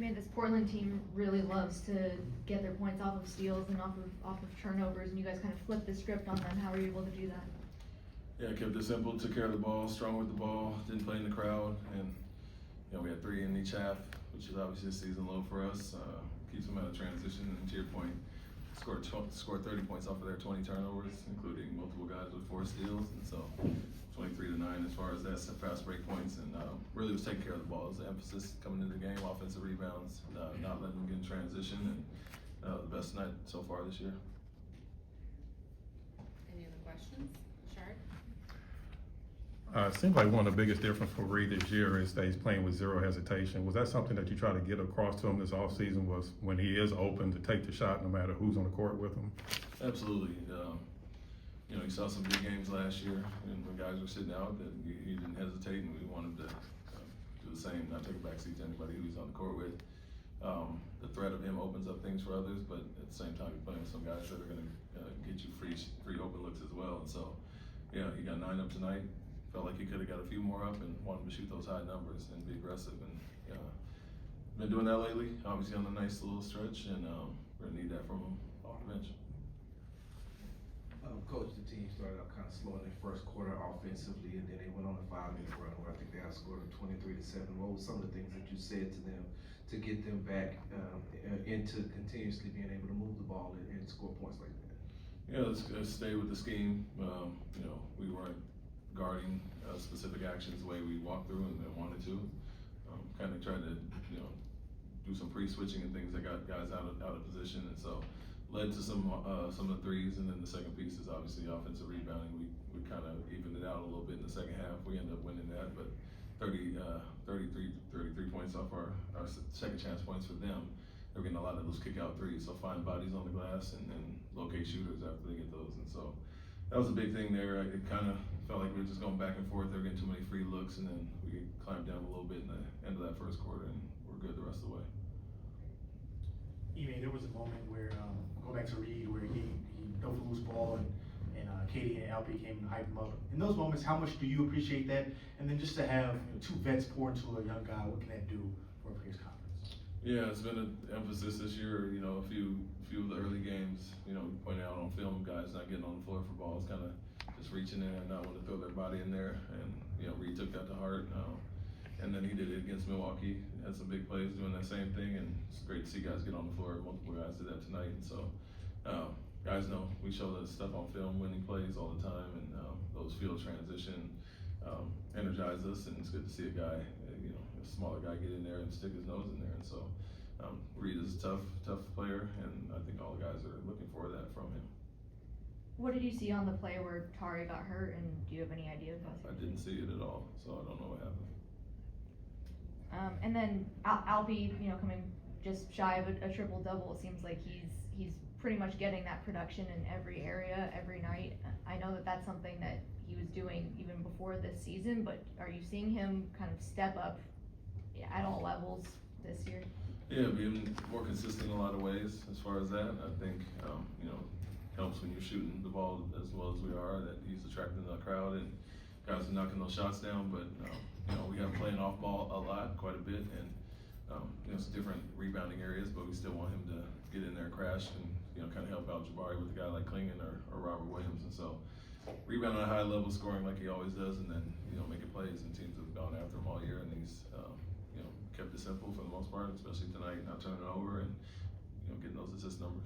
Ime, this Portland team really loves to get their points off of steals and off of turnovers, and you guys kind of flipped the script on them. How were you able to do that? Yeah, kept it simple, took care of the ball, strong with the ball, didn't play in the crowd, and we had 3 in each half, which is obviously a season low for us. Keeps them out of transition, and to your point, scored 30 points off of their 20 turnovers, including multiple guys with 4 steals, and so 23-9 as far as that fast break points, and really was taking care of the ball. It was the emphasis coming into the game, offensive rebounds, not letting them get in transition, and the best night so far this year. Any other questions? Shard? It seems like one of the biggest difference for Reed this year is that he's playing with zero hesitation. Was that something that you try to get across to him this offseason, was when he is open to take the shot no matter who's on the court with him? Absolutely. You saw some big games last year, and when guys were sitting out, that he didn't hesitate, and we wanted to do the same, not take a backseat to anybody who he's on the court with. The threat of him opens up things for others, but at the same time, you're playing with some guys that are going to get you free open looks as well. And so, yeah, he got 9 up tonight. Felt like he could have got a few more up, and wanted to shoot those high numbers and be aggressive. And been doing that lately. Obviously on a nice little stretch, and we're gonna need that from him off the bench. Coach, the team started out kind of slow in their first quarter offensively, and then they went on a 5-minute run where I think they outscored them 23-7. What were some of the things that you said to them to get them back into continuously being able to move the ball and score points like that? Yeah, let's stay with the scheme. We weren't guarding specific actions the way we walked through and wanted to. Kind of tried to do some pre-switching and things that got guys out of position, and so led to some of the threes. And then the second piece is obviously offensive rebounding. We kind of evened it out a little bit in the second half. We ended up winning that, but 33 points off our second chance points for them. They're getting a lot of those kick out threes, so find bodies on the glass and then locate shooters after they get those. And so that was a big thing there. It kind of felt like we were just going back and forth. They were getting too many free looks, and then we climbed down a little bit in the end of that first quarter, and we're good the rest of the way. Ime, there was a moment where, go back to Reed, where he dove a loose ball, and Katie and Alpy came and hyped him up. In those moments, how much do you appreciate that? And then just to have 2 vets pour into a young guy, what can that do for a Peers conference? Yeah, it's been an emphasis this year. A few of the early games, we pointed out on film, guys not getting on the floor for balls, kind of just reaching in and not wanting to throw their body in there. And Reed took that to heart. And then he did it against Milwaukee. Had some big plays doing that same thing, and it's great to see guys get on the floor. Multiple guys did that tonight, and so guys know we show that stuff on film, winning plays all the time, and those field transition energize us, and it's good to see a guy, a smaller guy, get in there and stick his nose in there. And so Reed is a tough player, and I think all the guys are looking for that from him. What did you see on the play where Tari got hurt, and do you have any idea? I didn't see it at all, so I don't know what happened. And then Alpy, coming just shy of a triple-double, it seems like he's pretty much getting that production in every area, every night. I know that that's something that he was doing even before this season, but are you seeing him kind of step up at all levels this year? Yeah, being more consistent in a lot of ways as far as that. I think, helps when you're shooting the ball as well as we are, that he's attracting the crowd and guys are knocking those shots down. But, we have him playing off ball a lot, quite a bit, and, some different rebounding areas, but we still want him to get in there and crash and, kind of help out Jabari with a guy like Klingon or Robert Williams. And so rebounding at a high level, scoring like he always does, and then, making plays, and teams have gone after him all year, and he's, kept it simple for the most part, especially tonight, not turning it over and, getting those assist numbers.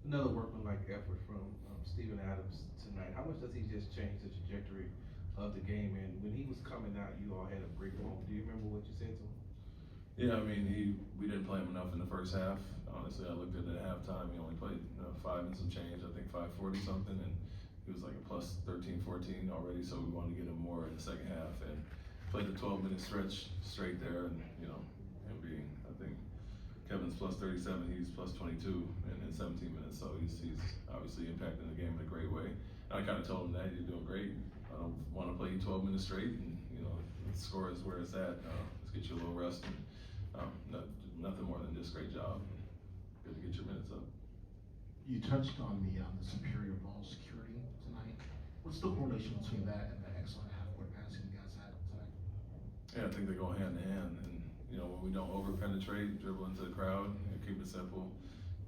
Another workmanlike effort from Steven Adams tonight. How much does he just change the trajectory of the game? And when he was coming out, you all had a brief moment. Do you remember what you said to him? Yeah, we didn't play him enough in the first half. Honestly, I looked at it at halftime. He only played 5 and some change, I think 540 something, and he was like a plus 13, 14 already. So we wanted to get him more in the second half, and played a 12-minute stretch straight there, and him being, I think Kevin's plus 37, he's plus 22 in 17 minutes. So he's obviously impacting the game in a great way. And I kind of told him that you're doing great. I don't want to play you 12 minutes straight, and the score is where it's at. Let's get you a little rest, and nothing more than just great job. Good to get your minutes up. You touched on the superior ball security tonight. What's the correlation between that and the excellent half-court passing you guys had tonight? Yeah, I think they go hand in hand, and you know, when we don't over penetrate, dribble into the crowd, and keep it simple,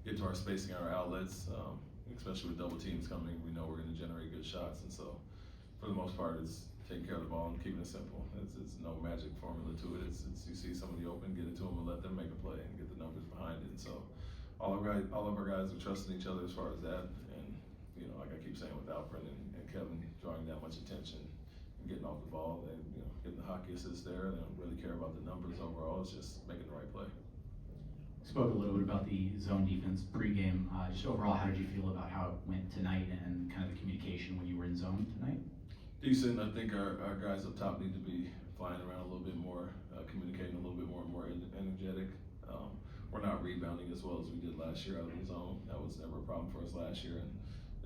get to our spacing, our outlets, especially with double teams coming, we know we're gonna generate good shots, and so, for the most part, it's taking care of the ball and keeping it simple. It's no magic formula to it. It's you see somebody open, get it to them and let them make a play and get the numbers behind it. And so all of our guys are trusting each other as far as that. And you know, like I keep saying with Alperen and Kevin drawing that much attention and getting off the ball, and you know, getting the hockey assist there. They don't really care about the numbers overall. It's just making the right play. Spoke a little bit about the zone defense pregame. Just overall, how did you feel about how it went tonight and kind of the communication when you were in zone tonight? Decent. I think our guys up top need to be flying around a little bit more, communicating a little bit more energetic. We're not rebounding as well as we did last year out of the zone. That was never a problem for us last year, and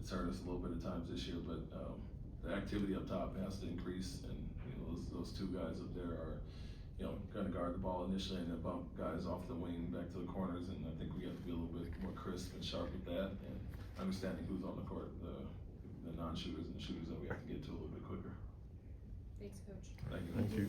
it's hurt us a little bit of times this year. But the activity up top has to increase, and you know, those two guys up there are, you know, going to guard the ball initially and then bump guys off the wing back to the corners. And I think we have to be a little bit more crisp and sharp with that, and understanding who's on the court, the non-shooters and the shooters that we have to get to a little bit quicker. Thanks, Coach. Thank you. Thank you.